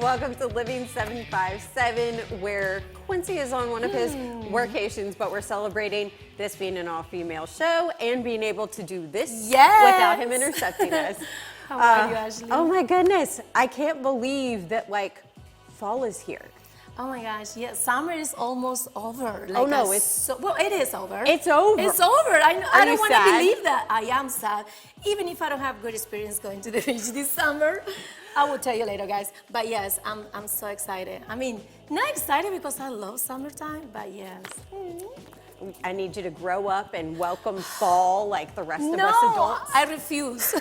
Welcome to Living 757, where Quincy is on one of his workations, but we're celebrating this being an all-female show and being able to do this without him intercepting us. How are you, Ashley? Oh my goodness, I can't believe that fall is here. Oh my gosh, yeah, summer is almost over. Oh no, it is over. It's over. It's over. I don't want to sad? believe that. I am sad. Even if I don't have good experience going to the beach this summer, I will tell you later, guys. But yes, I'm so excited. I mean, not excited because I love summertime, but yes. I need you to grow up and welcome fall like the rest of us No, adults. I refuse.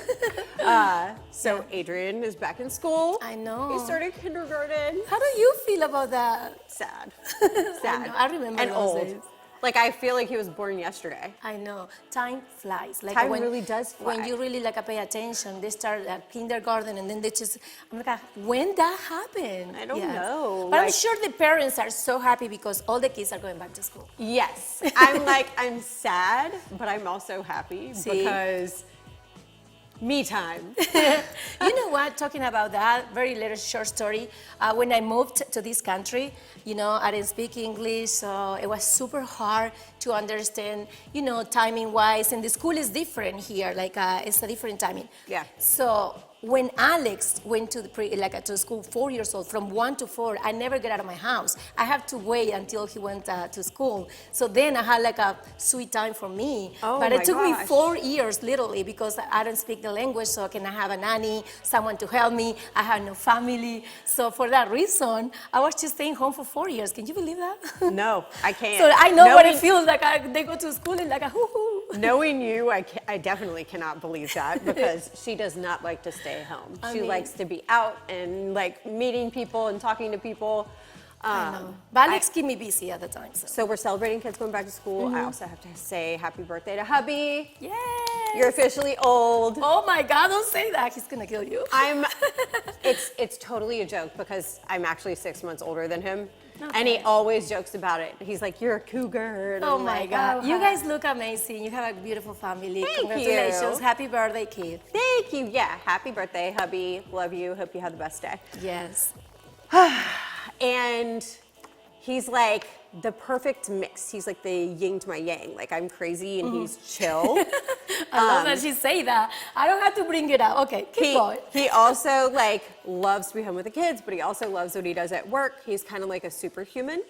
So Adrian is back in school. I know. He started kindergarten. How do you feel about that? Sad. I remember and those old. days. Like I feel like he was born yesterday. I know. Time flies. Like Time really does fly. When you really pay attention, they start at kindergarten and then they just, I'm like, when that happened? I don't know. But I'm sure the parents are so happy because all the kids are going back to school. Yes. I'm sad, but I'm also happy because me time. You know what, talking about that, very little short story. When I moved to this country, I didn't speak English, so it was super hard to understand, timing-wise, and the school is different here, it's a different timing. Yeah. So when Alex went to to school, 4 years old, from 1 to 4, I never get out of my house. I have to wait until he went to school. So then I had a sweet time for me. Oh but it took me gosh. 4 years, literally, because I don't speak the language, so I cannot have a nanny, someone to help me. I have no family. So for that reason, I was just staying home for 4 years. Can you believe that? No, I can't. So I know what it feels like. They go to school and hoo-hoo. Knowing you, I definitely cannot believe that because she does not like to stay home. She likes to be out and meeting people and talking to people. I know. But Alex keep me busy at the time. So we're celebrating kids going back to school. I also have to say happy birthday to hubby. Yes. You're officially old. Oh my God, don't say that. He's gonna kill you. It's totally a joke because I'm actually 6 months older than him. Okay. And he always jokes about it. He's like, you're a cougar. And Oh I'm my like, God. oh, You hi. guys look amazing. You have a beautiful family. Thank Congratulations. you. Happy birthday, kid. Thank you. Yeah, happy birthday, hubby. Love you. Hope you have the best day. Yes. And he's like the perfect mix. He's like the yin to my yang. Like I'm crazy and he's chill. I love that she say that. I don't have to bring it up. Okay, keep going. He also loves to be home with the kids, but he also loves what he does at work. He's kind of like a superhuman.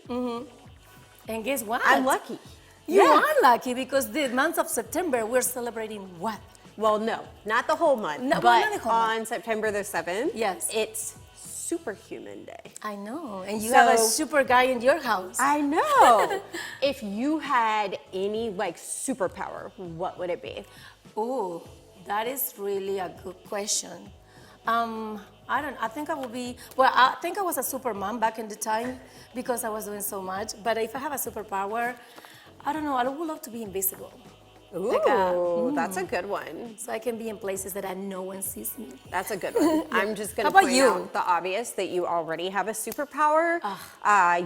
And guess what? I'm lucky. You are lucky because the month of September, we're celebrating what? Well, no, not the whole month. No, but not the whole month. on September the 7th, Yes. it's Superhuman Day. I know. And you have a So- super guy in your house. I know. If you had any superpower, what would it be? Oh, that is really a good question. I think I would be, I think I was a super mom back in the time because I was doing so much. But if I have a superpower, I don't know, I would love to be invisible. Ooh, that's a good one. So I can be in places that no one sees me. That's a good one. I'm just going How to about point you? out the obvious that you already have a superpower.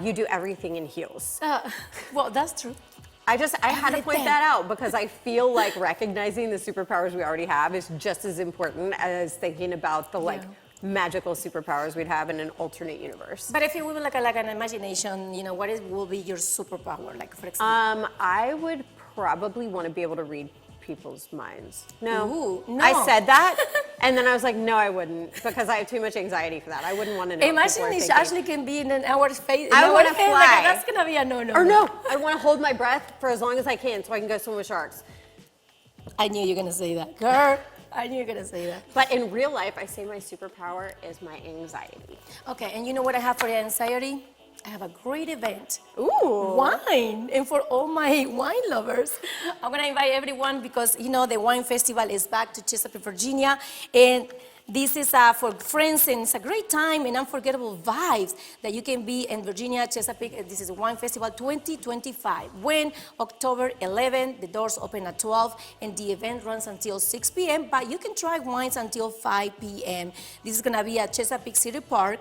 You do everything in heels. Well, that's true. I had to point Everything. that out because I feel like recognizing the superpowers we already have is just as important as thinking about the magical superpowers we'd have in an alternate universe. But if you would like an imagination, what will be your superpower? Like, for example. I would probably want to be able to read people's minds. No. Ooh, no. I said that, and then I was like, no, I wouldn't, because I have too much anxiety for that. I wouldn't want to know what Imagine people are if thinking. Ashley can be in our face. I wanna fly. That's gonna be a no-no. Or no, I want to hold my breath for as long as I can so I can go swim with sharks. I knew you were gonna say that, girl. I knew you were gonna say that. But in real life, I say my superpower is my anxiety. Okay, and you know what I have for the anxiety? I have a great event. Ooh. Wine. And for all my wine lovers, I'm gonna invite everyone because the wine festival is back to Chesapeake, Virginia. And this is for friends, and it's a great time and unforgettable vibes that you can be in Virginia, Chesapeake. This is Wine Festival 2025. When October 11, the doors open at 12, and the event runs until 6 p.m., but you can try wines until 5 p.m. This is gonna be at Chesapeake City Park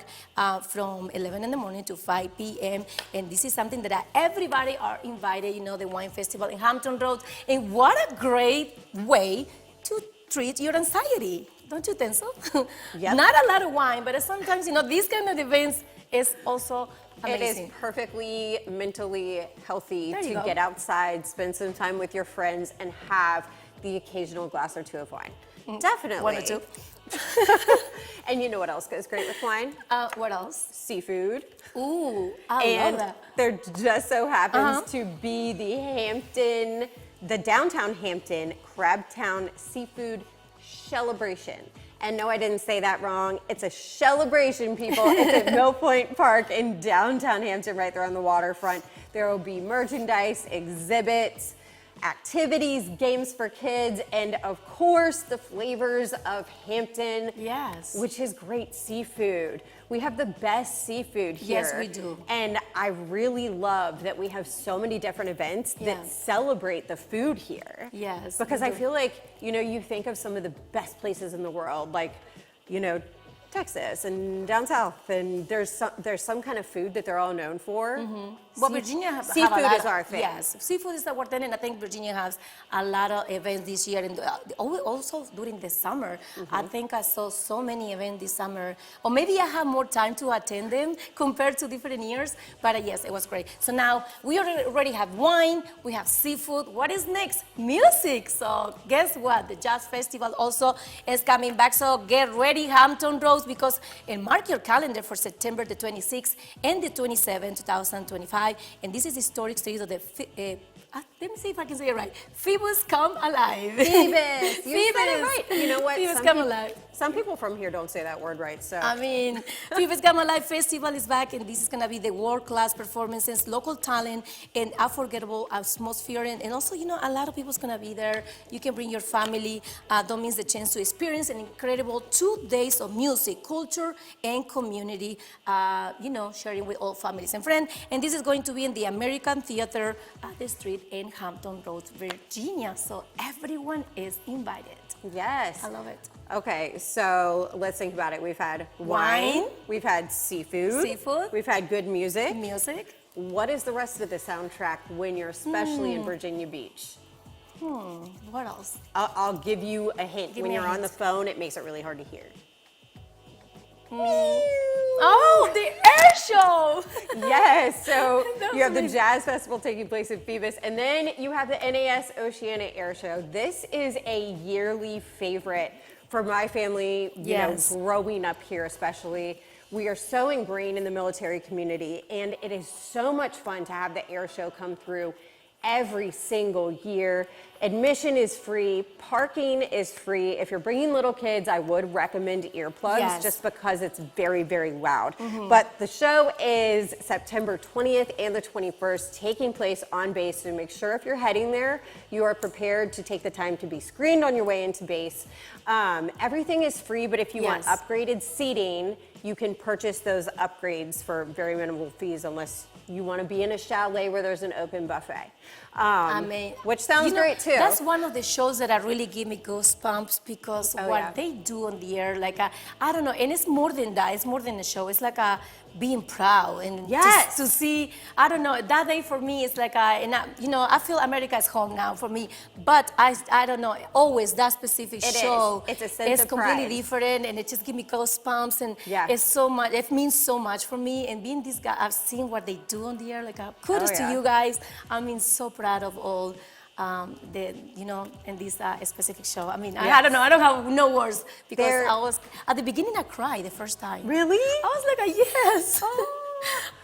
from 11 in the morning to 5 p.m., and this is something that everybody are invited, the Wine Festival in Hampton Roads, and what a great way to treat your anxiety. Don't you think so? Yep. Not a lot of wine, but sometimes, these kind of events is also It amazing. is perfectly mentally healthy There you to go. get outside, spend some time with your friends, and have the occasional glass or two of wine. Definitely. One or two. And you know what else goes great with wine? What else? Seafood. Ooh, I And love that. there just so happens to be the downtown Hampton Crabtown Seafood Celebration. And no, I didn't say that wrong. It's a celebration, people. It's at Mill Point Park in downtown Hampton, right there on the waterfront. There will be merchandise, exhibits, activities, games for kids, and of course, the flavors of Hampton. Yes. Which is great seafood. We have the best seafood here. Yes, we do. And I really love that we have so many different events that Yes. celebrate the food here. Yes, Because we I do. feel like, you think of some of the best places in the world, like, Texas and down south, and there's some kind of food that they're all known for. Well, Virginia have a seafood lot is our thing. Yes, seafood is our thing, and I think Virginia has a lot of events this year, and also during the summer. I think I saw so many events this summer, or maybe I have more time to attend them compared to different years. But yes, it was great. So now we already have wine, we have seafood. What is next? Music. So guess what? The Jazz Festival also is coming back. So get ready, Hampton Roads, because and mark your calendar for September the 26th and the 27th, 2025. And this is the historic series of the, let me see if I can say it right, Phoebus Come Alive. Phoebus, you said it right. You know what? Phoebus Come Alive. Some people from here don't say that word right, so. I mean, Phoebus Come Alive Festival is back, and this is gonna be the world-class performances, local talent, and unforgettable atmosphere. And also, a lot of people's gonna be there. You can bring your family. Don't miss the chance to experience an incredible 2 days of music, culture, and community, sharing with all families and friends. And this is going to be in the American Theater at the street in Hampton Roads, Virginia. So everyone is invited. Yes. I love it. Okay, so let's think about it. We've had wine. We've had seafood. We've had good music. Music. What is the rest of the soundtrack when you're especially in Virginia Beach? What else? I'll give you a hint. Give When me a you're on the hint. phone, it makes it really hard to hear. Oh, the air show! Yes, so That's you have the amazing. Jazz Festival taking place at Phoebus, and then you have the NAS Oceana Air Show. This is a yearly favorite for my family, Yes. growing up here especially. We are so ingrained in the military community, and it is so much fun to have the air show come through every single year. Admission is free, parking is free. If you're bringing little kids, I would recommend earplugs Yes. just because it's very, very loud. But the show is September 20th and the 21st, taking place on base. So make sure if you're heading there, you are prepared to take the time to be screened on your way into base. Everything is free, but if you want Yes. upgraded seating, you can purchase those upgrades for very minimal fees unless you want to be in a chalet where there's an open buffet. Which sounds great too. That's one of the shows that really give me goosebumps because Oh, what yeah. they do on the air, I don't know, and it's more than that. It's more than a show. It's like being proud and Yes. to see. I don't know. That day for me is I feel America is home now for me. But I don't know. Always that specific It is. show. It's a sense It's of completely pride. different, and it just gives me goosebumps, and Yeah. it's so much. It means so much for me. And being this guy, I've seen what they do on the air. Kudos Oh, to yeah. you guys. I mean, so proud of all. In this specific show. I mean, I don't know. I don't have no words because There- I was at the beginning. I cried the first time. Really? I was like, yes.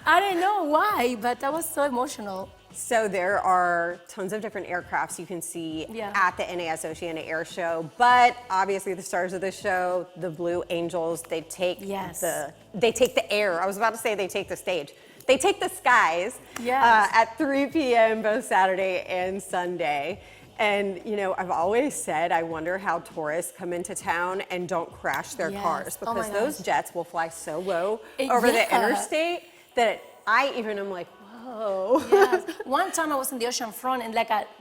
I didn't know why, but I was so emotional. So there are tons of different aircrafts you can see Yeah. at the NAS Oceana Air Show, but obviously the stars of the show, the Blue Angels, they take Yes. they take the air. I was about to say they take the stage. They take the skies Yes. at 3 p.m. both Saturday and Sunday. And, I've always said, I wonder how tourists come into town and don't crash their Yes. cars Oh my because those gosh. jets will fly so low over the Yeah. interstate that I even am like, whoa. Yes. One time I was in the ocean front and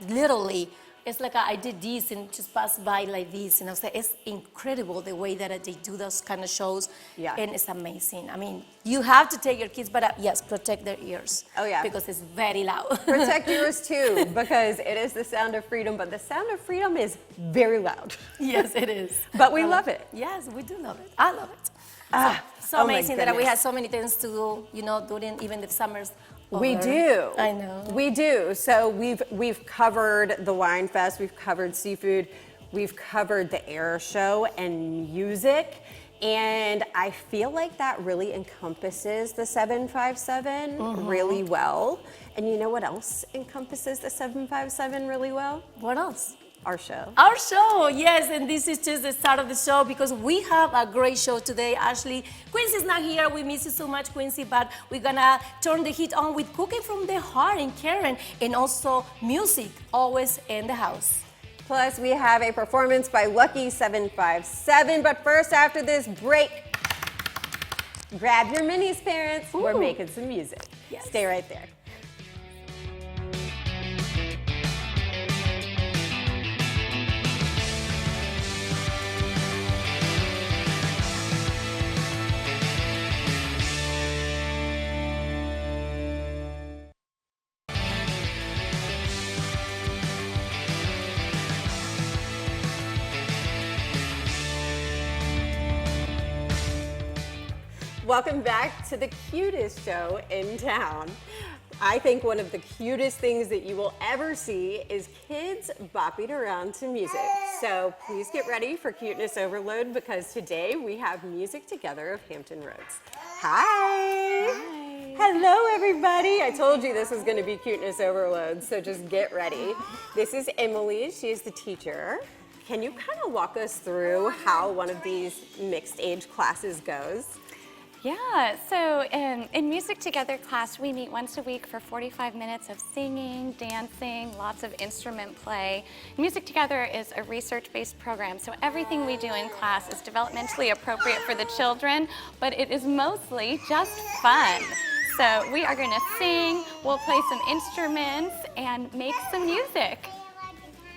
literally it's like I did this and just passed by like this, and I was like, it's incredible the way that they do those kind of shows, Yeah. and it's amazing. I mean, you have to take your kids, but yes, protect their ears. Oh, yeah. Because it's very loud. Protect yours too, because it is the sound of freedom, but the sound of freedom is very loud. Yes, it is. But we love it. Yes, we do love it. I love it. So oh my amazing that we goodness. had so many things to do, you know, during even the summers. We over. do. I know. We do. So we've covered the Wine Fest, we've covered seafood, we've covered the air show and music. And I feel like that really encompasses the 757 really well. And you know what else encompasses the 757 really well? What else? Our show. Our show, yes, and this is just the start of the show because we have a great show today. Ashley, Quincy's not here. We miss you so much, Quincy, but we're gonna turn the heat on with Cooking from the Heart and Karen, and also music always in the house. Plus, we have a performance by Lucky 757. But first, after this break, grab your minis, parents. We're Ooh. making some music. Yes. Stay right there. Welcome back to the cutest show in town. I think one of the cutest things that you will ever see is kids bopping around to music. So please get ready for Cuteness Overload because today we have Music Together of Hampton Roads. Hi. Hi. Hello, everybody. I told you this was going to be Cuteness Overload, so just get ready. This is Emily. She is the teacher. Can you kind of walk us through how one of these mixed age classes goes? Yeah, so in Music Together class, we meet once a week for 45 minutes of singing, dancing, lots of instrument play. Music Together is a research-based program, so everything we do in class is developmentally appropriate for the children, but it is mostly just fun. So we are going to sing, we'll play some instruments, and make some music.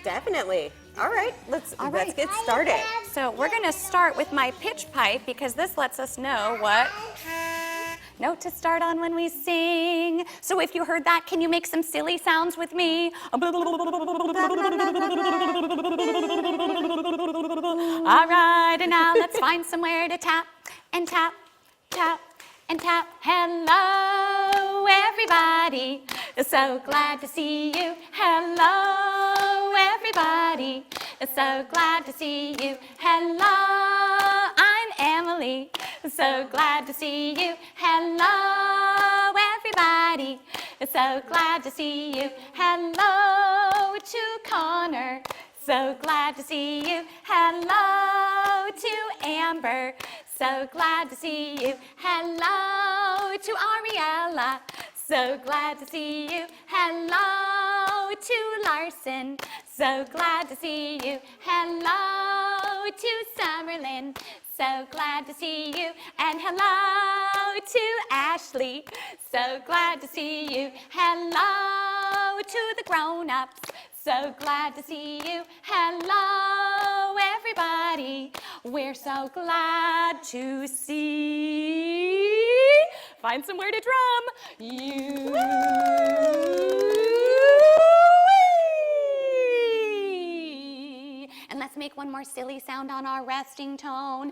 Definitely. All right, let's get started. So we're going to start with my pitch pipe because this lets us know what note to start on when we sing. So if you heard that, can you make some silly sounds with me? All right, and now let's find somewhere to tap and tap, tap, and tap. Hello, everybody. So glad to see you. Hello, everybody. So glad to see you. Hello, I'm Emily. So glad to see you. Hello, everybody. So glad to see you. Hello to Connor. So glad to see you. Hello to Amber. So glad to see you. Hello to Ariella. So glad to see you. Hello to Larson. So glad to see you. Hello to Summerlin. So glad to see you. And hello to Ashley. So glad to see you. Hello to the grown-ups. So glad to see you. Hello, everybody. We're so glad to see. Find somewhere to drum. You. And let's make one more silly sound on our resting tone.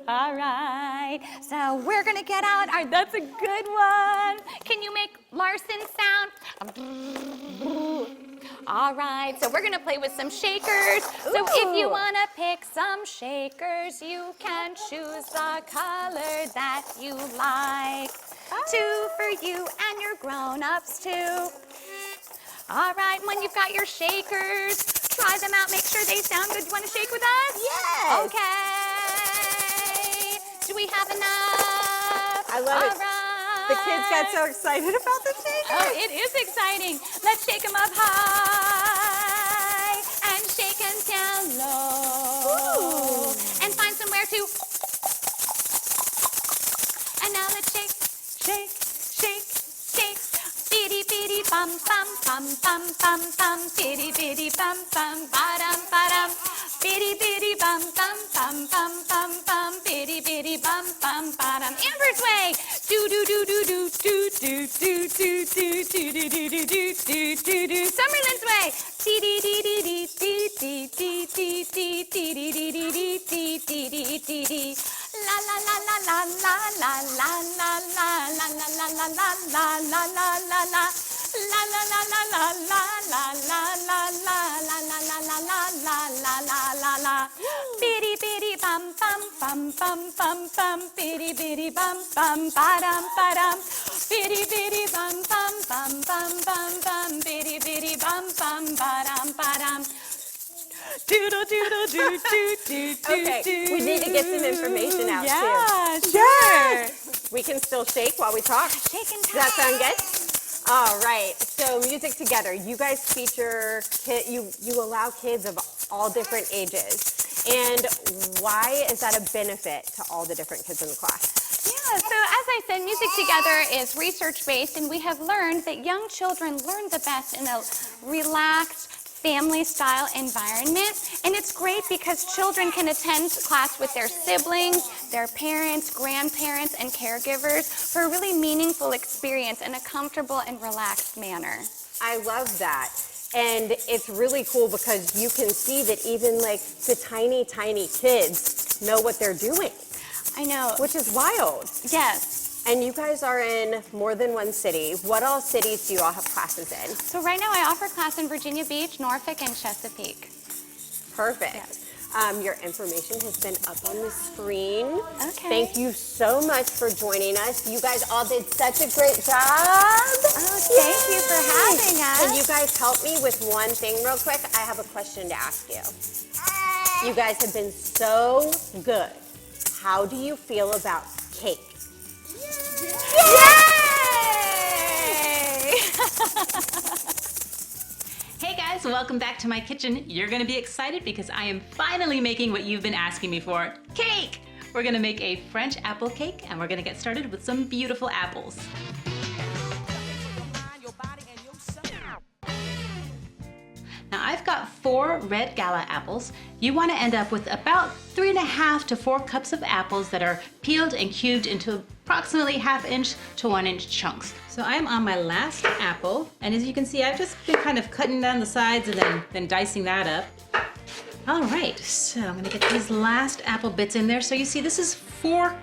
All right. So we're going to get out our, that's a good one. Can you make Larson sound? All right. So we're going to play with some shakers. So if you want to pick some shakers, you can choose the color that you like. Two for you and your grown-ups too. All right, when you've got your shakers, try them out, make sure they sound good. You want to shake with us? Yes. Okay. Do we have enough? I love it. Right. The kids got so excited about the shakers. Oh, it is exciting. Let's shake them up high and shake them down low. Ooh. And find somewhere to. And now let's shake, shake, shake, shake. Beady, beady, bum, bum, bum. bum bum bum bum, bitty bitty bum bum, ba-dum ba-dum, bitty bitty bum bum bum bum bum bum, bitty bitty bum bum ba-dum. Amber's way, do do do do do do do do do do do do do do do do do do. Summerlin's way, dee dee dee dee dee dee dee dee dee dee dee dee dee dee dee dee dee dee dee. La la la la la la la la la la la la la la la la la la la la. La la la la la la la la la la la la la la la la la la la. Bitty bitty bum bum bum bum bum bum, bitty bitty bum bum ba-dum ba-dum. Bitty bitty bum bum bum bum bum bum, bitty bitty bum bum ba-dum ba-dum. Doodle doodle doo doo doo doo. Okay, we need to get some information out too. Yeah, sure. We can still shake while we talk. Shake and Does that sound good? All right, so Music Together, you guys feature, you allow kids of all different ages. And why is that a benefit to all the different kids in the class? Yeah, so as I said, Music Together is research-based, and we have learned that young children learn the best in a relaxed, family-style environment. And it's great because children can attend class with their siblings, their parents, grandparents, and caregivers for a really meaningful experience in a comfortable and relaxed manner. I love that. And it's really cool because you can see that even like the tiny, tiny kids know what they're doing, I know. which is wild. Yes. And you guys are in more than one city. What all cities do you all have classes in? So right now I offer class in Virginia Beach, Norfolk, and Chesapeake. Perfect. Yes. Your information has been up on the screen. Okay. Thank you so much for joining us. You guys all did such a great job. Oh, thank you for having us. Can you guys help me with one thing real quick? I have a question to ask you. You guys have been so good. How do you feel about cake? Yay! Hey guys, welcome back to my kitchen. You're gonna be excited because I am finally making what you've been asking me for, cake! We're gonna make a French apple cake and we're gonna get started with some beautiful apples. Now I've got 4 red Gala apples. You wanna end up with about 3.5 to 4 cups of apples that are peeled and cubed into approximately 1/2 inch to 1 inch chunks. So I'm on my last apple, and as you can see, I've just been kind of cutting down the sides and then dicing that up. All right, so I'm gonna get these last apple bits in there. So you see this is 4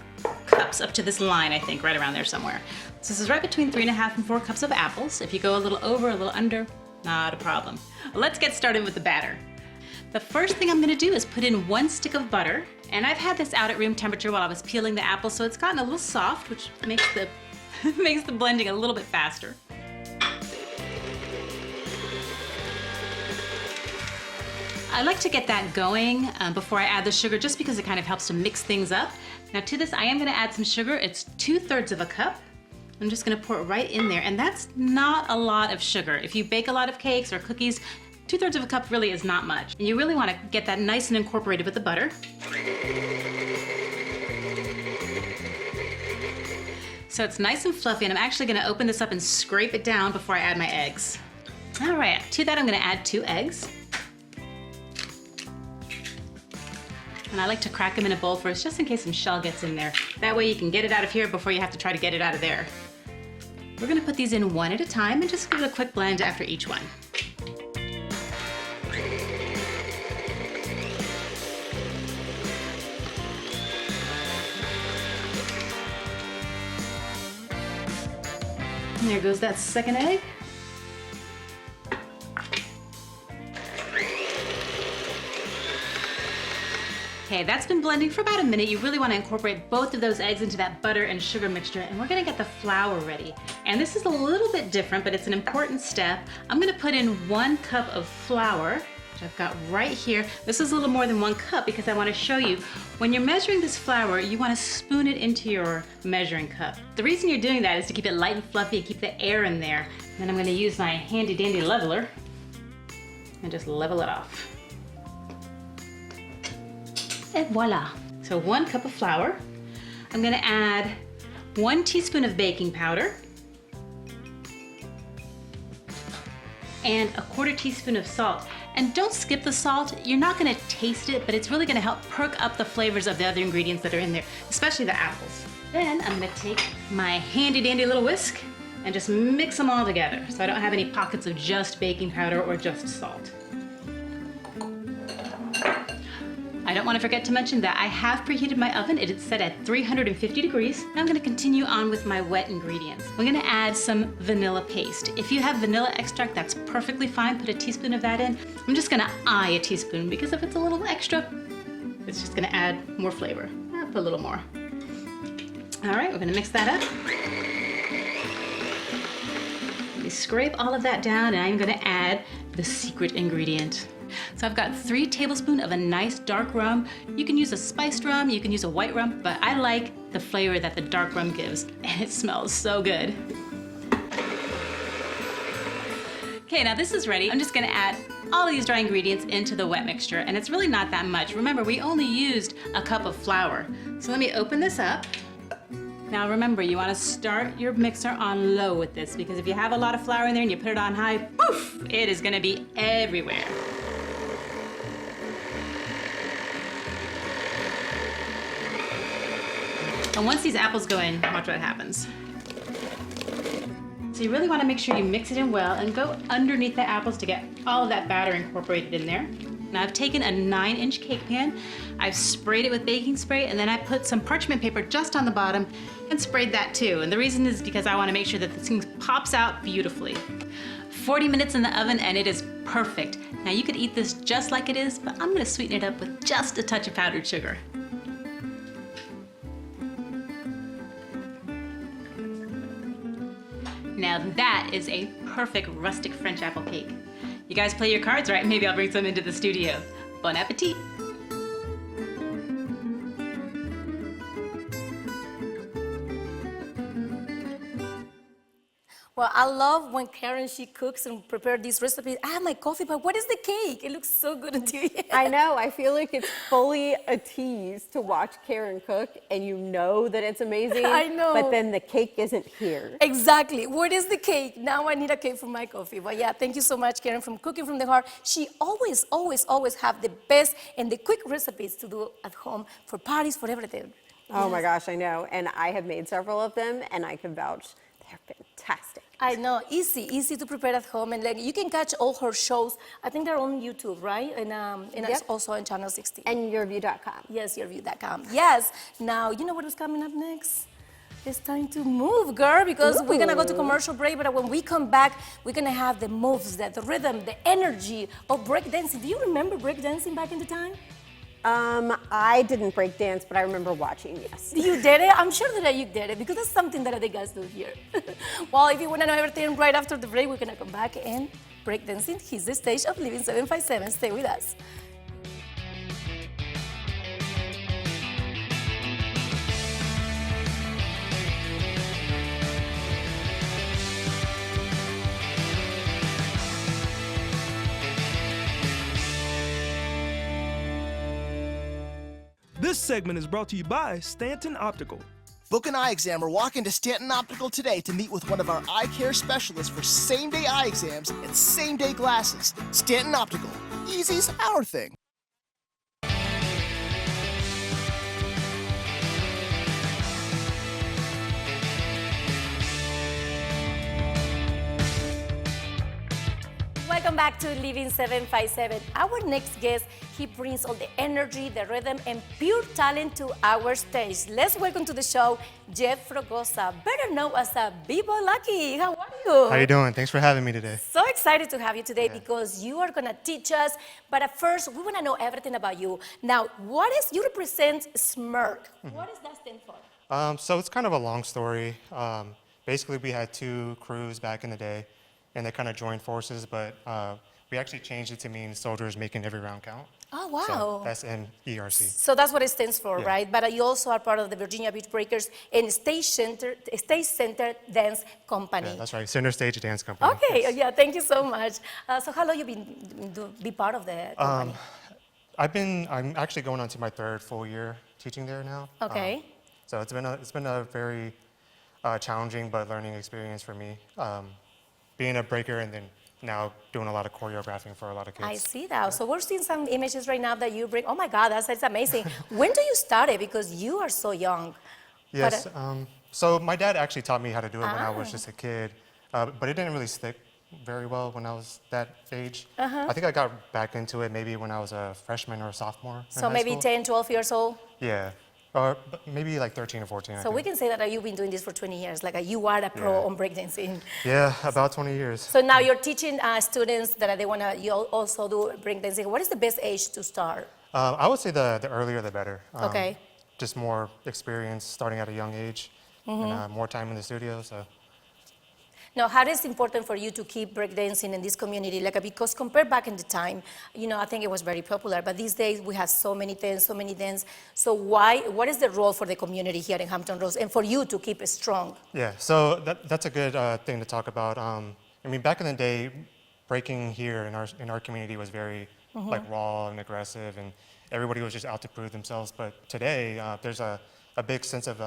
cups up to this line, I think, right around there somewhere. So this is right between 3.5 and 4 cups of apples. If you go a little over, a little under, not a problem. Let's get started with the batter. The first thing I'm gonna do is put in 1 stick of butter, and I've had this out at room temperature while I was peeling the apples, so it's gotten a little soft, which makes the makes the blending a little bit faster. I like to get that going before I add the sugar, just because it kind of helps to mix things up. Now to this, I am gonna add some sugar. It's 2/3 of a cup. I'm just gonna pour it right in there, and that's not a lot of sugar. If you bake a lot of cakes or cookies, 2/3 of a cup really is not much. And you really wanna get that nice and incorporated with the butter. So it's nice and fluffy, and I'm actually gonna open this up and scrape it down before I add my eggs. All right, to that I'm gonna add 2 eggs. And I like to crack them in a bowl first, just in case some shell gets in there. That way you can get it out of here before you have to try to get it out of there. We're gonna put these in one at a time and just give it a quick blend after each one. And there goes that second egg. Okay, that's been blending for about a minute. You really want to incorporate both of those eggs into that butter and sugar mixture, and we're gonna get the flour ready. And this is a little bit different, but it's an important step. I'm gonna put in 1 cup of flour, which I've got right here. This is a little more than 1 cup because I want to show you, when you're measuring this flour, you want to spoon it into your measuring cup. The reason you're doing that is to keep it light and fluffy and keep the air in there. And then I'm going to use my handy dandy leveler and just level it off. And voila. So 1 cup of flour. I'm going to add 1 teaspoon of baking powder. and a 1/4 teaspoon of salt. And don't skip the salt. You're not gonna taste it, but it's really gonna help perk up the flavors of the other ingredients that are in there, especially the apples. Then I'm gonna take my handy dandy little whisk and just mix them all together so I don't have any pockets of just baking powder or just salt. I don't want to forget to mention that I have preheated my oven. It is set at 350 degrees. Now I'm going to continue on with my wet ingredients. We're going to add some vanilla paste. If you have vanilla extract, that's perfectly fine. Put a teaspoon of that in. I'm just going to eye a teaspoon because if it's a little extra, it's just going to add more flavor. I'll put a little more. All right, we're going to mix that up. Let me scrape all of that down, and I'm going to add the secret ingredient. So I've got 3 tablespoons of a nice dark rum. You can use a spiced rum, you can use a white rum, but I like the flavor that the dark rum gives, and it smells so good. Okay, now this is ready. I'm just gonna add all of these dry ingredients into the wet mixture, and it's really not that much. Remember, we only used a cup of flour. So let me open this up. Now remember, you wanna start your mixer on low with this, because if you have a lot of flour in there and you put it on high, poof, it is gonna be everywhere. And once these apples go in, watch what happens. So you really want to make sure you mix it in well and go underneath the apples to get all of that batter incorporated in there. Now I've taken a 9-inch cake pan, I've sprayed it with baking spray, and then I put some parchment paper just on the bottom and sprayed that too. And the reason is because I want to make sure that this thing pops out beautifully. 40 minutes in the oven and it is perfect. Now you could eat this just like it is, but I'm going to sweeten it up with just a touch of powdered sugar. Now that is a perfect rustic French apple cake. You guys play your cards, right? Maybe I'll bring some into the studio. Bon appetit! Well, I love when Karen, she cooks and prepares these recipes. I have my coffee, but what is the cake? It looks so good until you I know. I feel like it's fully a tease to watch Karen cook, and you know that it's amazing. I know. But then the cake isn't here. Exactly. What is the cake? Now I need a cake for my coffee. But yeah, thank you so much, Karen, from Cooking from the Heart. She always, always, always have the best and the quick recipes to do at home for parties, for everything. Oh my gosh, I know. And I have made several of them, and I can vouch. They're fantastic. I know, easy to prepare at home, and like you can catch all her shows. I think they're on YouTube, right? And it's also on Channel 16. And yourview.com. Yes, yourview.com. Yes. Now you know what is coming up next. It's time to move, girl, because we're gonna go to commercial break. But when we come back, we're gonna have the moves, the rhythm, the energy of breakdancing. Do you remember breakdancing back in the time? I didn't break dance, but I remember watching, yes. You did it? I'm sure that you did it because that's something that the guys do here. Well, if you want to know everything right after the break, we're going to come back and breakdancing. He's the stage of Living 757. Stay with us. This segment is brought to you by Stanton Optical. Book an eye exam or walk into Stanton Optical today to meet with one of our eye care specialists for same-day eye exams and same-day glasses. Stanton Optical. Easy's our thing. Welcome back to Living 757. Our next guest, he brings all the energy, the rhythm, and pure talent to our stage. Let's welcome to the show, Jeff Fragosa, better known as Bibo Lucky. How are you? How you doing? Thanks for having me today. So excited to have you today because you are gonna teach us. But at first, we wanna know everything about you. Now, you represent SMERC. What does that stand for? So it's kind of a long story. Basically, we had 2 crews back in the day, and they kind of joined forces, but we actually changed it to mean soldiers making every round count. Oh, wow. So that's MERC. So that's what it stands for, Yeah. right? But you also are part of the Virginia Beach Breakers and Stage Center Dance Company. Yeah, that's right. Center Stage Dance Company. Okay, Yes. yeah, thank you so much. So how long you been be part of the company? I'm actually going on to my 3rd full year teaching there now. Okay. So it's been a very challenging but learning experience for me. Being a breaker and then now doing a lot of choreographing for a lot of kids. I see that. So we're seeing some images right now that you bring. Oh my God, that's amazing. When do you start it? Because you are so young. Yes. So my dad actually taught me how to do it when I was just a kid, but it didn't really stick very well when I was that age. I think I got back into it maybe when I was a freshman or a sophomore. So maybe 10, 12 years old? Yeah. Or maybe like 13 or 14. So we can say that you've been doing this for 20 years, like you are a pro on breakdancing. Yeah, about 20 years. So now you're teaching students that they want to you also do breakdancing. What is the best age to start? I would say the earlier the better. Okay. Just more experience starting at a young age and more time in the studio. So. Now, how is it important for you to keep breakdancing in this community? Like, because compared back in the time, I think it was very popular, but these days we have so many dance. So what is the role for the community here in Hampton Roads and for you to keep it strong? Yeah, so that's a good thing to talk about. I mean, back in the day, breaking here in our community was very like raw and aggressive, and everybody was just out to prove themselves. But today, there's a big sense of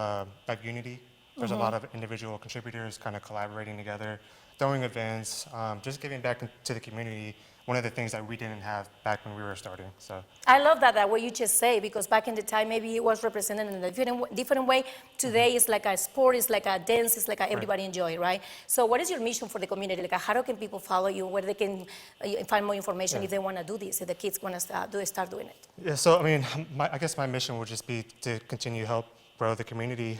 like unity. There's a lot of individual contributors kind of collaborating together, throwing events, just giving back to the community. One of the things that we didn't have back when we were starting. So I love that what you just say, because back in the time maybe it was represented in a different way. Today it's like a sport, it's like a dance, it's like everybody enjoy, right? So what is your mission for the community? Like how can people follow you? Where they can find more information if they want to do this, if the kids want to start doing it? Yeah. So I mean, I guess my mission would just be to continue to help grow the community,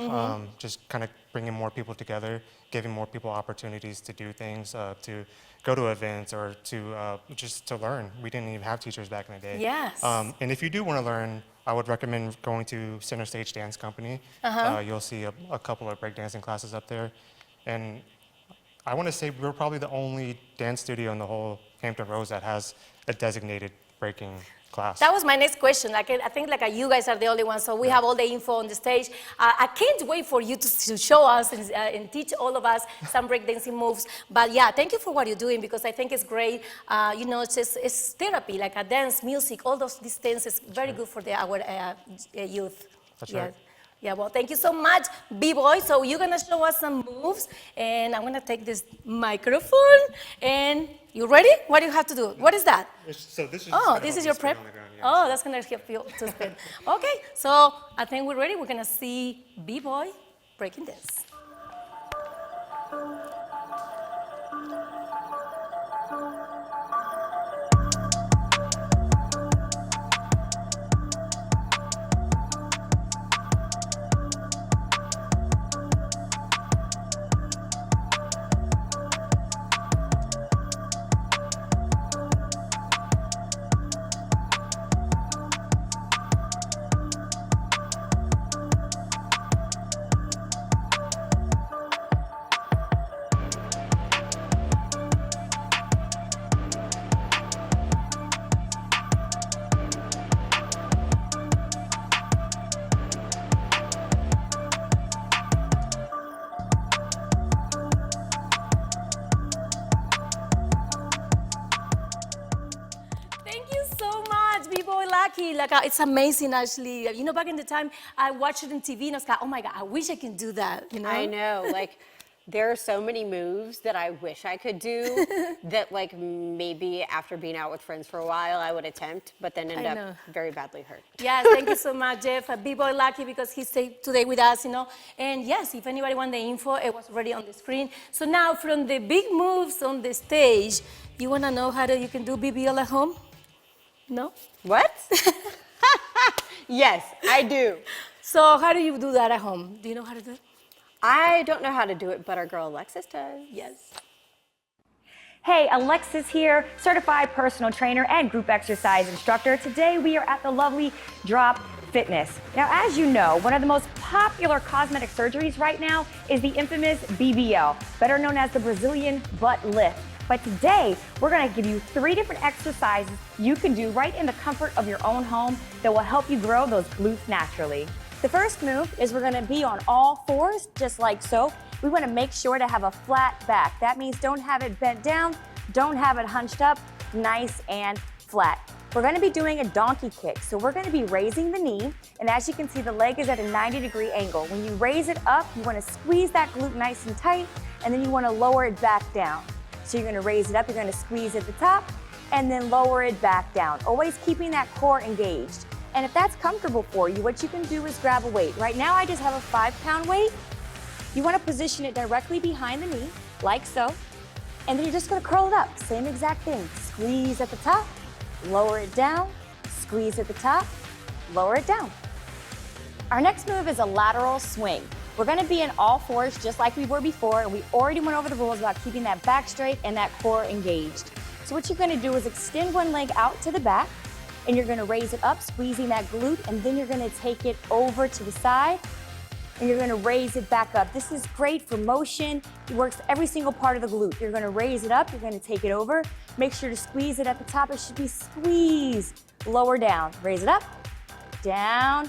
just kind of bringing more people together, giving more people opportunities to do things, to go to events or to just to learn. We didn't even have teachers back in the day. Yes. And if you do want to learn, I would recommend going to Center Stage Dance Company. You'll see a couple of breakdancing classes up there. And I want to say we're probably the only dance studio in the whole Hampton Roads that has a designated breaking class. That was my next question. I think you guys are the only ones, so we have all the info on the stage. I can't wait for you to show us and teach all of us some breakdancing moves. But yeah, thank you for what you're doing, because I think it's great. It's therapy, like a dance, music, all these things is very good for our youth. That's right. Yeah, well, thank you so much, B-Boy. So you're going to show us some moves, and I'm going to take this microphone, and you ready? What do you have to do? What is that? So this is this is your prep? Oh, that's going to help you to spin. Okay, so I think we're ready. We're going to see B-Boy breaking this. It's amazing, actually. Back in the time, I watched it on TV, and I was like, oh my God, I wish I can do that. I know, there are so many moves that I wish I could do that, maybe after being out with friends for a while, I would attempt, but then end up very badly hurt. Yes, thank you so much, Jeff. B-Boy Lucky, because he's today with us, And yes, if anybody wants the info, it was already on the screen. So now, from the big moves on the stage, you want to know how you can do BBL at home? No? What? Yes, I do. So how do you do that at home? Do you know how to do it? I don't know how to do it, but our girl Alexis does. Yes. Hey, Alexis here, certified personal trainer and group exercise instructor. Today we are at the lovely Drop Fitness. Now, as you know, one of the most popular cosmetic surgeries right now is the infamous BBL, better known as the Brazilian butt lift. But today, we're gonna give you 3 different exercises you can do right in the comfort of your own home that will help you grow those glutes naturally. The first move is we're gonna be on all fours, just like so. We wanna make sure to have a flat back. That means don't have it bent down, don't have it hunched up, nice and flat. We're gonna be doing a donkey kick. So we're gonna be raising the knee, and as you can see, the leg is at a 90-degree angle. When you raise it up, you wanna squeeze that glute nice and tight, and then you wanna lower it back down. So you're gonna raise it up, you're gonna squeeze at the top, and then lower it back down, always keeping that core engaged. And if that's comfortable for you, what you can do is grab a weight. Right now, I just have a 5-pound weight. You wanna position it directly behind the knee, like so, and then you're just gonna curl it up. Same exact thing. Squeeze at the top, lower it down, squeeze at the top, lower it down. Our next move is a lateral swing. We're gonna be in all fours just like we were before, and we already went over the rules about keeping that back straight and that core engaged. So what you're gonna do is extend one leg out to the back, and you're gonna raise it up, squeezing that glute, and then you're gonna take it over to the side, and you're gonna raise it back up. This is great for motion. It works every single part of the glute. You're gonna raise it up, you're gonna take it over. Make sure to squeeze it at the top. It should be squeezed. Lower down, raise it up, down,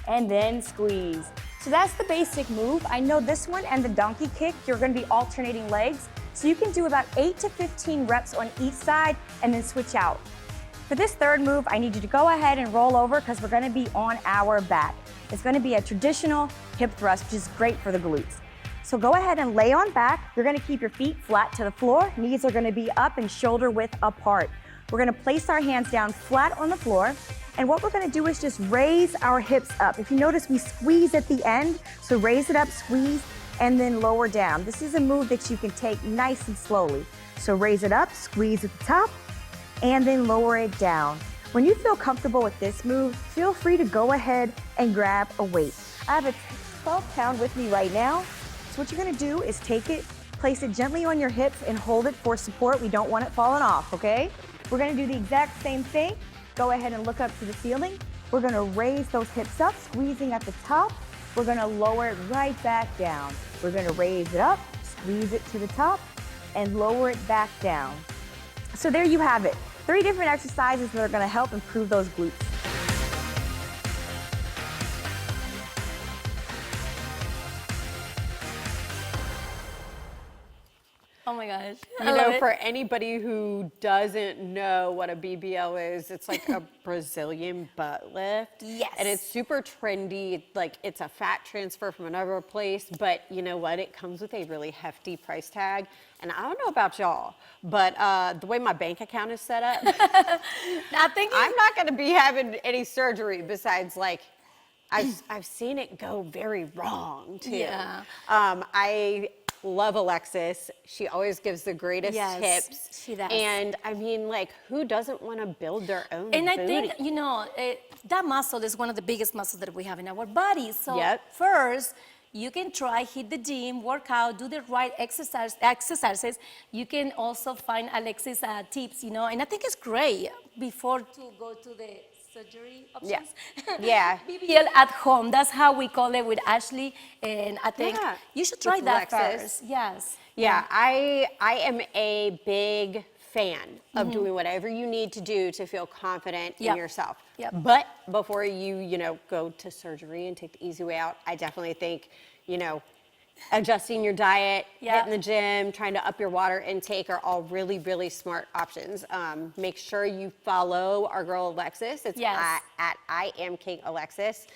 and then squeeze. So that's the basic move. I know this one and the donkey kick, you're gonna be alternating legs. So you can do about 8 to 15 reps on each side and then switch out. For this third move, I need you to go ahead and roll over because we're gonna be on our back. It's gonna be a traditional hip thrust, which is great for the glutes. So go ahead and lay on back. You're gonna keep your feet flat to the floor. Knees are gonna be up and shoulder width apart. We're gonna place our hands down flat on the floor. And what we're gonna do is just raise our hips up. If you notice, we squeeze at the end. So raise it up, squeeze, and then lower down. This is a move that you can take nice and slowly. So raise it up, squeeze at the top, and then lower it down. When you feel comfortable with this move, feel free to go ahead and grab a weight. I have a 12-pound with me right now. So what you're gonna do is take it, place it gently on your hips and hold it for support. We don't want it falling off, okay? We're gonna do the exact same thing. Go ahead and look up to the ceiling. We're gonna raise those hips up, squeezing at the top. We're gonna lower it right back down. We're gonna raise it up, squeeze it to the top, and lower it back down. So there you have it. 3 different exercises that are gonna help improve those glutes. Oh my gosh. You know, for anybody who doesn't know what a BBL is, it's like a Brazilian butt lift. Yes. And it's super trendy. Like, it's a fat transfer from another place, but you know what? It comes with a really hefty price tag. And I don't know about y'all, but the way my bank account is set up, I'm not going to be having any surgery besides, like, I've seen it go very wrong too. Yeah. I love Alexis. She always gives the greatest tips. She does. And I mean, like, who doesn't want to build their own And booty? I think, you know, that muscle is one of the biggest muscles that we have in our body. So first, you can try, hit the gym, work out, do the right exercises. You can also find Alexis tips, you know, and I think it's great before to go to the surgery options. Yeah. BBL at home, that's how we call it with Ashley, and I think you should try With that Alexis. first. Yes. Yeah, I am a big fan of doing whatever you need to do to feel confident in yourself. But before you go to surgery and take the easy way out, I definitely think, adjusting your diet, hitting the gym, trying to up your water intake are all really, really smart options. Make sure you follow our girl Alexis. It's at I am King Alexis.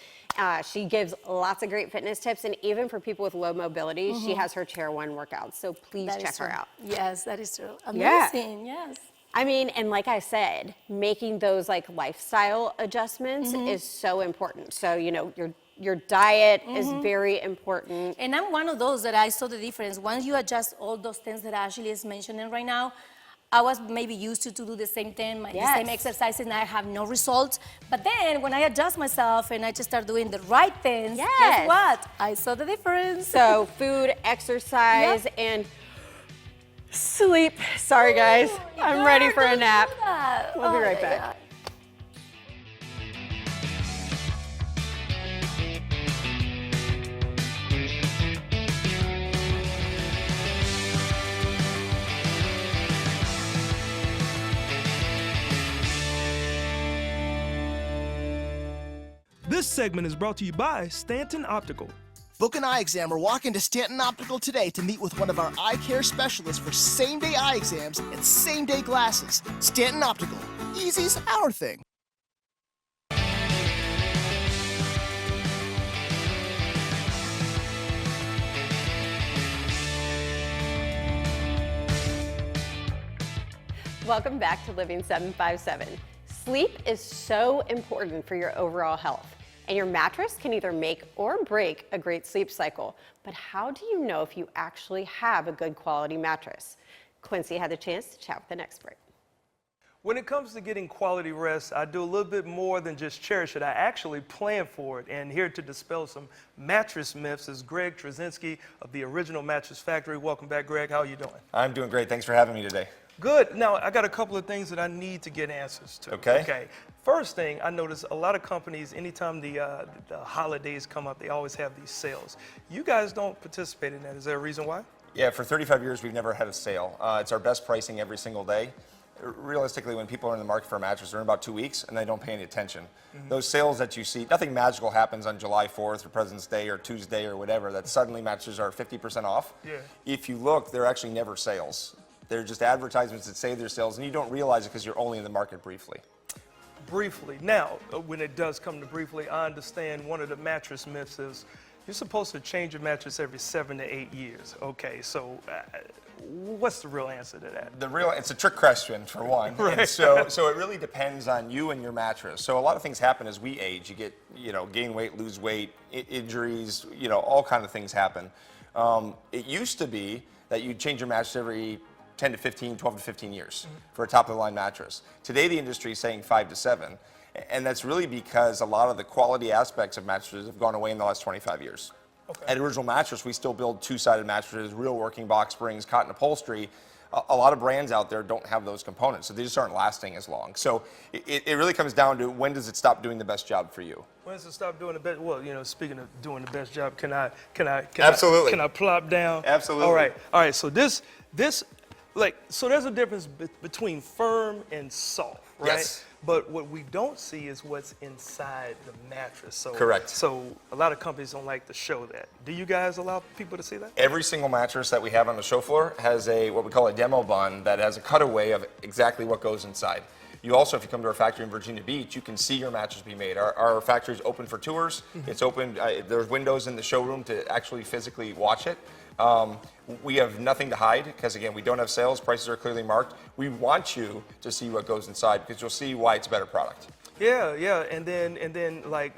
She gives lots of great fitness tips, and even for people with low mobility, she has her Chair One workouts. So please check her out. Yes, that is true. Amazing. Yes. I mean, and like I said, making those like lifestyle adjustments is so important. So your diet is very important. And I'm one of those that I saw the difference. Once you adjust all those things that Ashley is mentioning right now, I was maybe used to do the same thing, the same exercises, and I have no results. But then when I adjust myself and I just start doing the right things, guess what? I saw the difference. So food, exercise, and sleep. Sorry guys, I'm ready for a nap. We'll be right back. God. This segment is brought to you by Stanton Optical. Book an eye exam or walk into Stanton Optical today to meet with one of our eye care specialists for same-day eye exams and same-day glasses. Stanton Optical. Easy's our thing. Welcome back to Living 757. Sleep is so important for your overall health, and your mattress can either make or break a great sleep cycle. But how do you know if you actually have a good quality mattress? Quincy had the chance to chat with an expert. When it comes to getting quality rest, I do a little bit more than just cherish it. I actually plan for it. And here to dispel some mattress myths is Greg Trzynski of the Original Mattress Factory. Welcome back, Greg. How are you doing? I'm doing great. Thanks for having me today. Good. Now, I got a couple of things that I need to get answers to. Okay. First thing, I notice a lot of companies, anytime the holidays come up, they always have these sales. You guys don't participate in that. Is there a reason why? Yeah, for 35 years, we've never had a sale. It's our best pricing every single day. Realistically, when people are in the market for a mattress, they're in about 2 weeks and they don't pay any attention. Those sales that you see, nothing magical happens on July 4th or President's Day or Tuesday or whatever, that suddenly mattresses are 50% off. Yeah. If you look, they're actually never sales. They're just advertisements that say they're sales, and you don't realize it because you're only in the market briefly. Briefly. Now, when it does come to briefly, I understand one of the mattress myths is you're supposed to change your mattress every 7 to 8 years. Okay, so what's the real answer to that? It's a trick question, for one. Right. And so it really depends on you and your mattress. So a lot of things happen as we age. You get, gain weight, lose weight, injuries, all kind of things happen. It used to be that you'd change your mattress every 10 to 15, 12 to 15 years for a top-of-the-line mattress. Today, the industry is saying 5 to 7. And that's really because a lot of the quality aspects of mattresses have gone away in the last 25 years. Okay. At Original Mattress, we still build two-sided mattresses, real working box springs, cotton upholstery. A lot of brands out there don't have those components, so they just aren't lasting as long. So it really comes down to, when does it stop doing the best job for you? When does it stop doing the best? Well, speaking of doing the best job, can I Absolutely. Can I plop down? Absolutely. All right. So so there's a difference between firm and soft, right? Yes. But what we don't see is what's inside the mattress. So, Correct. So a lot of companies don't like to show that. Do you guys allow people to see that? Every single mattress that we have on the show floor has what we call a demo bun that has a cutaway of exactly what goes inside. You also, if you come to our factory in Virginia Beach, you can see your mattress be made. Our factory is open for tours. It's open. There's windows in the showroom to actually physically watch it. We have nothing to hide because, again, we don't have sales. Prices are clearly marked. We want you to see what goes inside because you'll see why it's a better product. Yeah, and then like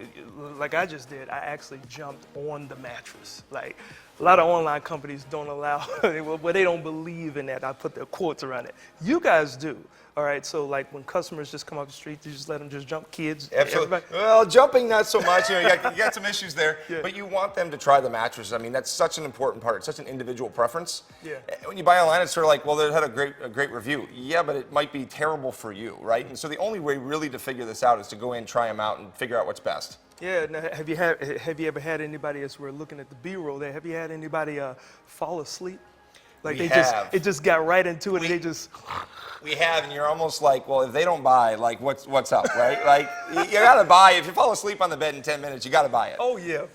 I just did, I actually jumped on the mattress. Like a lot of online companies don't allow, well, they don't believe in that. I put their quotes around it. You guys do. All right, so like when customers just come off the street, you just let them just jump, kids, Absolutely. everybody. Well, jumping not so much. You got some issues there, Yeah. but you want them to try the mattress. I mean, that's such an important part. It's such an individual preference. Yeah. When you buy online, it's sort of like, well, they had a great review. Yeah, but it might be terrible for you, right? And so the only way really to figure this out is to go in, try them out, and figure out what's best. Yeah. Now, have you ever had anybody, as we're looking at the B-roll there, have you had anybody fall asleep? Like it just got right into it, and they just. We have, and you're almost like, well, if they don't buy, like, what's up, right? Like, you gotta buy. If you fall asleep on the bed in 10 minutes, you gotta buy it. Oh yeah,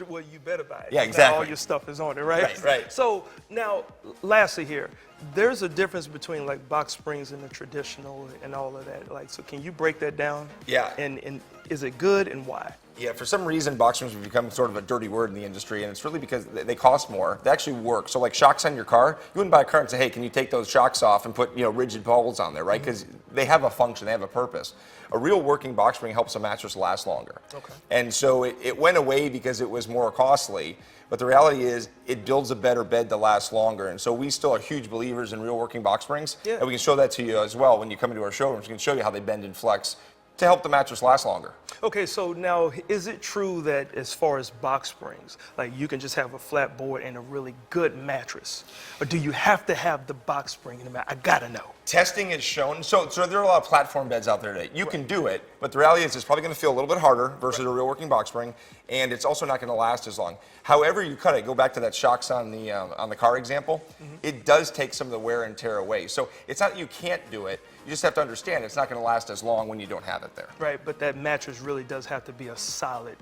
well, you better buy it. Yeah, Now exactly. all your stuff is on it, right? Right. So now, lastly here, there's a difference between like box springs and the traditional and all of that. Like, so can you break that down? Yeah. And is it good and why? Yeah, for some reason, box springs have become sort of a dirty word in the industry, and it's really because they cost more. They actually work. So, like shocks on your car, you wouldn't buy a car and say, "Hey, can you take those shocks off and put rigid balls on there?" Right? Because they have a function, they have a purpose. A real working box spring helps a mattress last longer. Okay. And so it went away because it was more costly. But the reality is, it builds a better bed to last longer. And so we still are huge believers in real working box springs, Yeah. and we can show that to you as well when you come into our showrooms. We can show you how they bend and flex to help the mattress last longer. Okay, so now, is it true that as far as box springs, like you can just have a flat board and a really good mattress? Or do you have to have the box spring in the mattress? I gotta know. Testing has shown, so there are a lot of platform beds out there today. You can do it, but the reality is it's probably gonna feel a little bit harder versus a real working box spring, and it's also not gonna last as long. However you cut it, go back to that shocks on the car example, it does take some of the wear and tear away. So it's not that you can't do it, you just have to understand it's not gonna last as long when you don't have it there. Right, but that mattress really does have to be a solid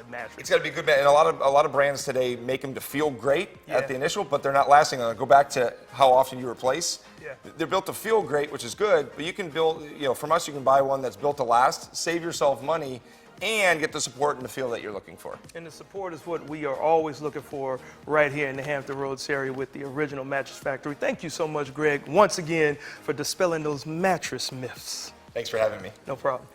mattress. It's got to be a good bed, and a lot of brands today make them to feel great at the initial, but they're not lasting. Go back to how often you replace. Yeah. They're built to feel great, which is good, but you can build, from us, you can buy one that's built to last, save yourself money, and get the support and the feel that you're looking for. And the support is what we are always looking for right here in the Hampton Roads area with the original Mattress Factory. Thank you so much, Greg, once again for dispelling those mattress myths. Thanks for having me. No problem.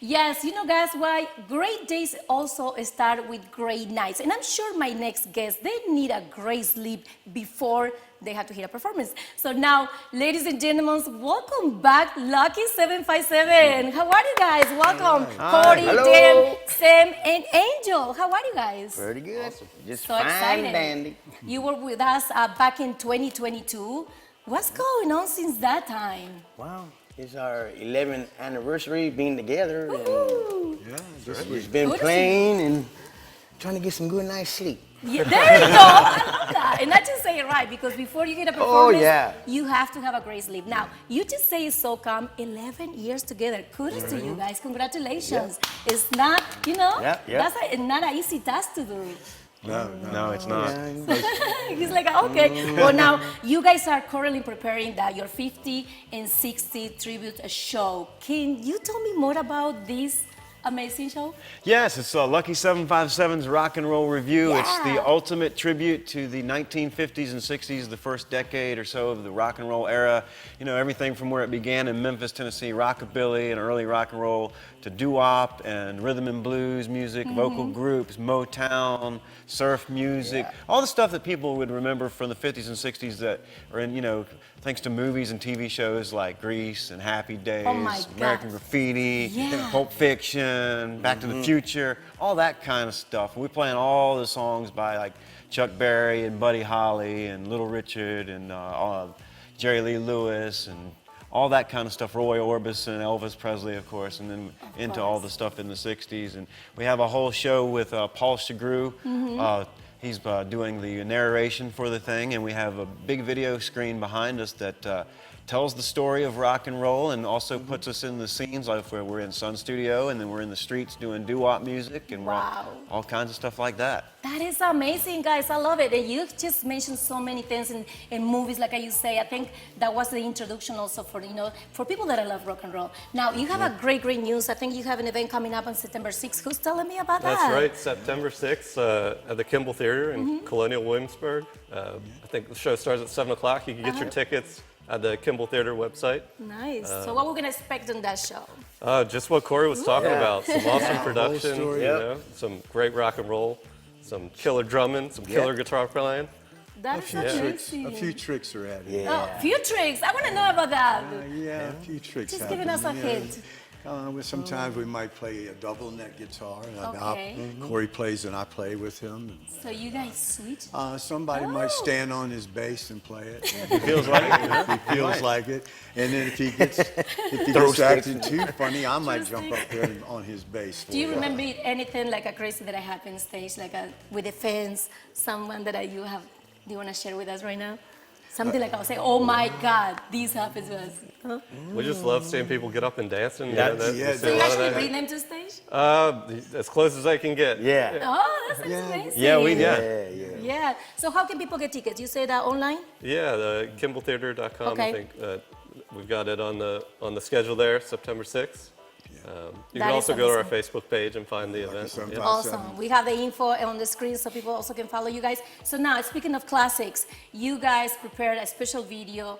Yes, you know, guys, why great days also start with great nights. And I'm sure my next guest, they need a great sleep before they have to hit a performance. So now, ladies and gentlemen, welcome back, Lucky 757. How are you guys? Welcome, Corey, Dan, Sam, and Angel. How are you guys? Pretty good. Just So fine, excited. dandy. You were with us back in 2022. What's going on since that time? Wow, it's our 11th anniversary being together. Ooh. And we've been Good to playing and trying to get some good night's sleep. Yeah, there you go. I love that. And I just say it right because before you get a performance, yeah. you have to have a great sleep. Now, you just say it's so calm. 11 years together. Kudos to you guys. Congratulations. It's not, you know, that's not an easy task to do. No, it's not. He's like, okay. Well, now, you guys are currently preparing your 50 and 60 tribute show. Can you tell me more about this amazing show? Yes, it's Lucky 757's Rock and Roll Review. Yeah. It's the ultimate tribute to the 1950s and 60s, the first decade or so of the rock and roll era. You know, everything from where it began in Memphis, Tennessee, rockabilly and early rock and roll, to doo-wop and rhythm and blues music, vocal groups, Motown, surf music, all the stuff that people would remember from the 50s and 60s that are in, you know, thanks to movies and TV shows like Grease and Happy Days, American Graffiti, Pulp Fiction, Back to the Future, all that kind of stuff. We're playing all the songs by like Chuck Berry and Buddy Holly and Little Richard and Jerry Lee Lewis and all that kind of stuff, Roy Orbison, Elvis Presley, of course, and then into all the stuff in the 60s. And we have a whole show with Paul Chagru. He's doing the narration for the thing, and we have a big video screen behind us that tells the story of rock and roll and also puts us in the scenes, like where we're in Sun Studio and then we're in the streets doing doo-wop music and all kinds of stuff like that. That is amazing, guys. I love it. And you just mentioned so many things in movies, like you say. I think that was the introduction also for, you know, for people that love rock and roll. Now, you have a great news. I think you have an event coming up on September 6th. Who's telling me about that? That's right, September 6th at the Kimball Theater in Colonial Williamsburg. I think the show starts at 7 o'clock. You can get your tickets at the Kimball Theater website. Nice. So what we're going to expect on that show? Just what Corey was talking about. Some awesome production, you know, some great rock and roll, some killer drumming, some killer guitar playing. That is amazing. A few tricks are added. Oh, few tricks. I want to know about that. Yeah, a few tricks. Just giving us a hint. Sometimes we might play a double neck guitar. Okay. Corey plays and I play with him. So you guys switch? Somebody might stand on his bass and play it. He feels like it. If he feels like it. And then if he gets acting too funny, I might jump up there on his bass. Do you remember anything like a crazy that happened stage, like with the fans, someone that you have, do you want to share with us right now? Something like I'll say, oh my God, this happens to us. Huh? We just love seeing people get up and dancing. So you actually bring them to stage? As close as I can get. Oh, that's amazing. Yeah, we do. Yeah. So how can people get tickets? You say that online? Yeah, the KimballTheater.com. Okay. I think we've got it on the schedule there, September 6th. You can also go to our Facebook page and find the event. Awesome. We have the info on the screen so people also can follow you guys. So now, speaking of classics, you guys prepared a special video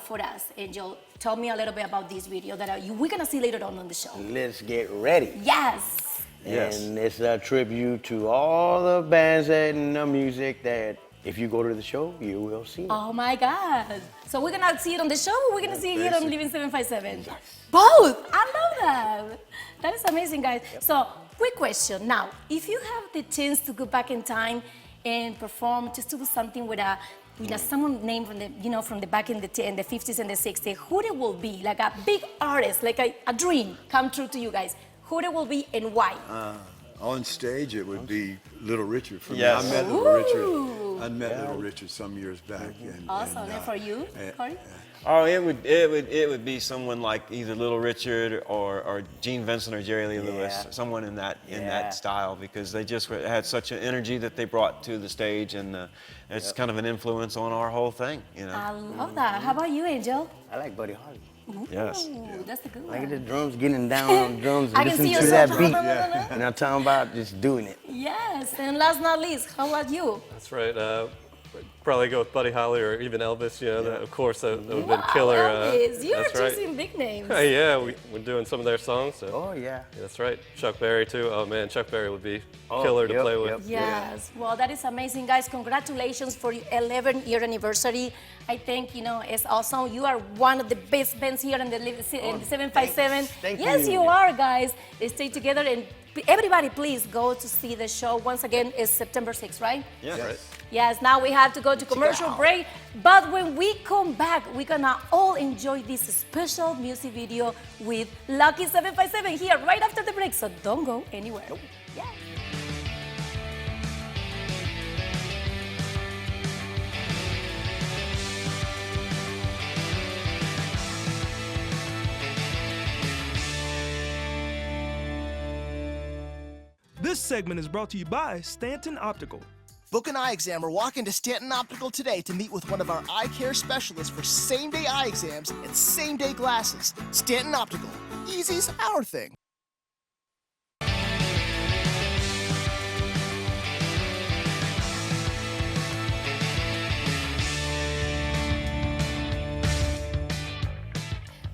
for us. Angel, tell me a little bit about this video that we're going to see later on the show. Let's get ready. Yes. And it's a tribute to all the bands and the music that if you go to the show, you will see. Oh my God. So we're going to see it on the show or we're going to see it here on Living 757? Yes. Both. I love that. That is amazing, guys. So quick question. Now, if you have the chance to go back in time and perform, just to do something with someone named from the, you know, from the back in the 50s and the 60s, who it will be? Like a big artist, like a dream come true to you guys. Who it will be and why? On stage, it would be Little Richard for Yes. me. I met Little Richard. I met Little Richard some years back. And, Awesome. And for you, Corey? Oh, it would be someone like either Little Richard or Gene Vincent or Jerry Lee Lewis, someone in that style, because they just had such an energy that they brought to the stage, and it's kind of an influence on our whole thing, you know. I love that. How about you, Angel? I like Buddy Holly. Yes. Ooh, that's a good I one. get the drums, getting down on drums, I and can see listening to that yourself. beat. And I'm talking about just doing it. Yes, and last but not least, how about you? That's right. Probably go with Buddy Holly or even Elvis. You know, of course, that would have been killer. Elvis, you are that's right. choosing big names. Yeah, we're doing some of their songs. So. Oh, yeah. That's right. Chuck Berry, too. Oh, man, Chuck Berry would be killer to play with. Yes, well, that is amazing, guys. Congratulations for your 11th-year anniversary. I think, you know, it's awesome. You are one of the best bands here in the 757. Thank yes, you. you are, guys. Stay together, and everybody, please go to see the show. Once again, it's September 6th, right? Yeah, right. Yes, now we have to go to commercial break. But when we come back, we're gonna all enjoy this special music video with Lucky 757 here right after the break. So don't go anywhere. Yeah. This segment is brought to you by Stanton Optical. Book an eye exam or walk into Stanton Optical today to meet with one of our eye care specialists for same-day eye exams and same-day glasses. Stanton Optical. Easy's our thing.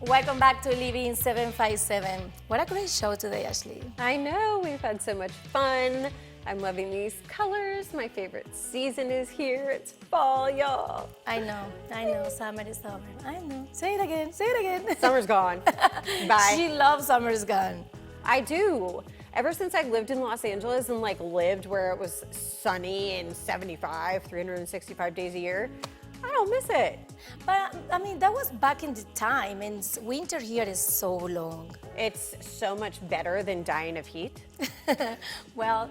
Welcome back to Living 757. What a great show today, Ashley. I know, we've had so much fun. I'm loving these colors. My favorite season is here. It's fall, y'all. I know, summer is over. I know. Say it again. Summer's gone. Bye. She loves summer's gone. I do. Ever since I lived in Los Angeles and like lived where it was sunny and 75, 365 days a year, I don't miss it. But I mean, that was back in the time, and winter here is so long. It's so much better than dying of heat. Well,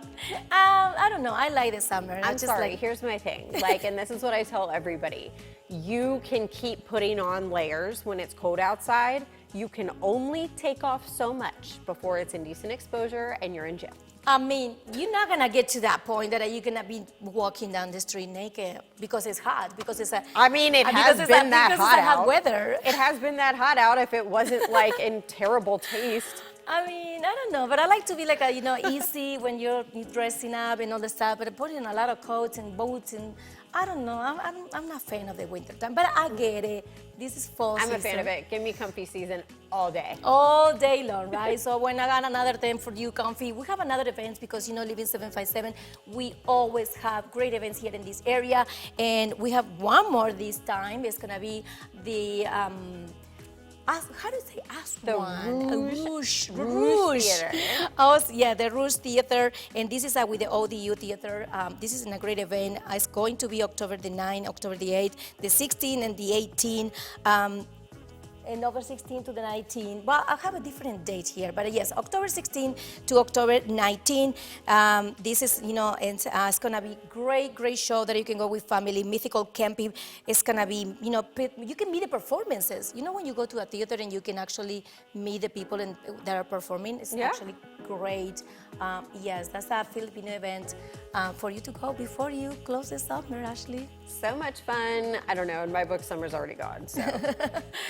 I don't know. I like the summer. I'm sorry. Here's my thing. Like, and this is what I tell everybody. You can keep putting on layers when it's cold outside. You can only take off so much before it's indecent exposure and you're in jail. I mean, you're not gonna get to that point that you're gonna be walking down the street naked because it's hot, because it's a. I mean, it has been that hot out. Hot weather. It has been that hot out. If it wasn't like in terrible taste. I mean, I don't know, but I like to be like a, easy when you're dressing up and all the stuff. But I put in a lot of coats and boots, and I don't know. I'm not a fan of the winter time, but I get it. This is fall season. I'm a fan of it. Give me comfy season all day. All day long, right? So when I got another thing for you, comfy, we have another event because, Living 757, we always have great events here in this area. And we have one more this time. It's going to be the, how do you say Rouge Theater. The Rouge Theater, and this is with the ODU Theater. This is a great event. It's going to be October the 9th, October the 8th, the 16th, and the 18th. And over 16 to the 19. Well, I have a different date here, but yes, October 16 to October 19. This is, it's gonna be great show that you can go with family. Mythical Camping. It's gonna be, you can meet the performances. When you go to a theater and you can actually meet the people that are performing, it's actually great. Yes, that's a Filipino event for you to go before you close the summer, Ashley. So much fun. I don't know, in my book, summer's already gone, so.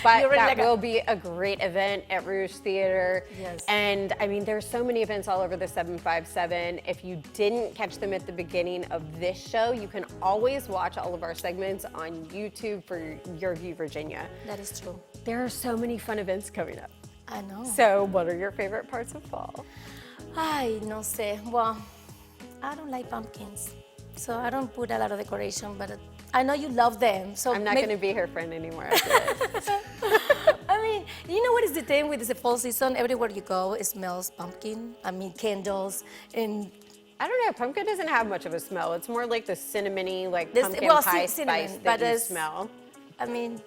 But that will be a great event at Rouge Theater. Yes. And I mean, there's so many events all over the 757. If you didn't catch them at the beginning of this show, you can always watch all of our segments on YouTube for Your View Virginia. That is true. There are so many fun events coming up. I know. So what are your favorite parts of fall? Ay, no sé. Well, I don't like pumpkins, so I don't put a lot of decoration, but I know you love them. So I'm not going to be her friend anymore after this. I mean, you know what is the thing with the fall season? Everywhere you go, it smells pumpkin. I mean, candles and. I don't know. Pumpkin doesn't have much of a smell. It's more like the cinnamony, like pumpkin pie spice that you smell. I mean.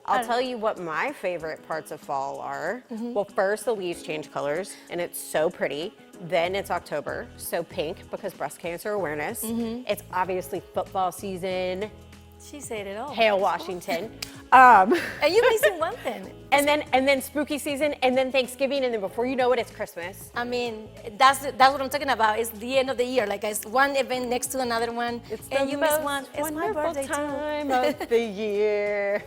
I'll tell you what my favorite parts of fall are. Well, first the leaves change colors and it's so pretty. Then it's October, so pink because breast cancer awareness. It's obviously football season. She said it all. Hail Washington. And you're missing one thing. And then spooky season, and then Thanksgiving, and then before you know it, it's Christmas. I mean, that's what I'm talking about. It's the end of the year. Like, it's one event next to another one, and you miss one. It's my birthday time of the year.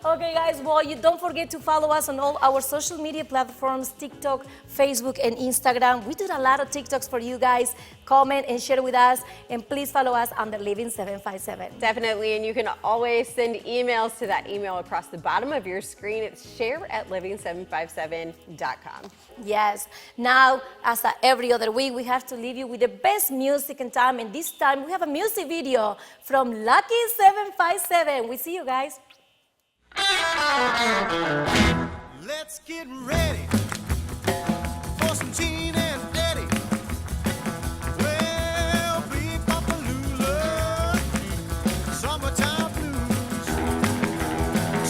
Okay, guys, well, you don't forget to follow us on all our social media platforms, TikTok, Facebook, and Instagram. We did a lot of TikToks for you guys. Comment and share with us, and please follow us on the Living 757. Definitely, and you can always send emails to that email across the bottom of your screen. It's share@living757.com. Yes. Now, as every other week, we have to leave you with the best music and time, and this time we have a music video from Lucky 757. We see you guys. Let's get ready for some Gene and Daddy. Well, Big Papa Lula, summertime blues.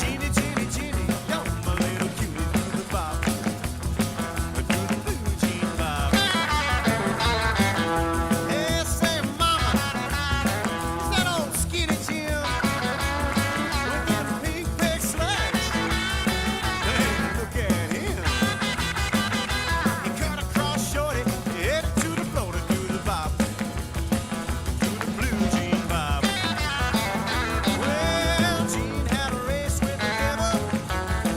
Genie, Genie, Genie, you're my little cutie, do the bop, do the blue Gene bop. Hey, say mama, is that old skinny Jim with them pink peg slacks? Hey, look at him. He cut across shorty, headed to the floor to do the bop, do the blue Gene bop. Well, Gene had a race with the devil.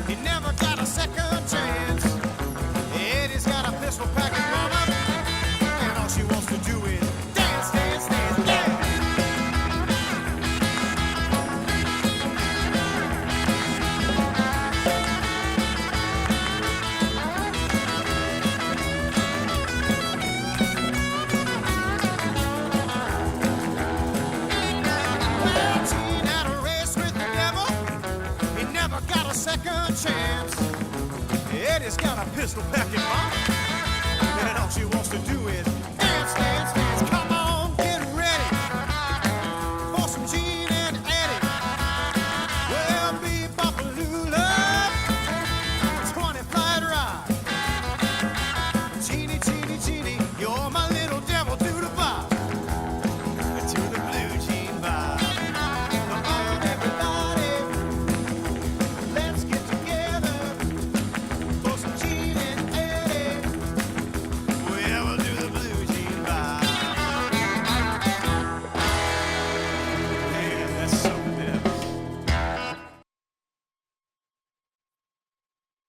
He never got a second chance. Eddie's got a pistol packing mama, and all she wants to do is dance, dance, dance, dance. Well, Gene had a race with the devil. He never got a second chance. Eddie's got a pistol packing mama, and all she wants to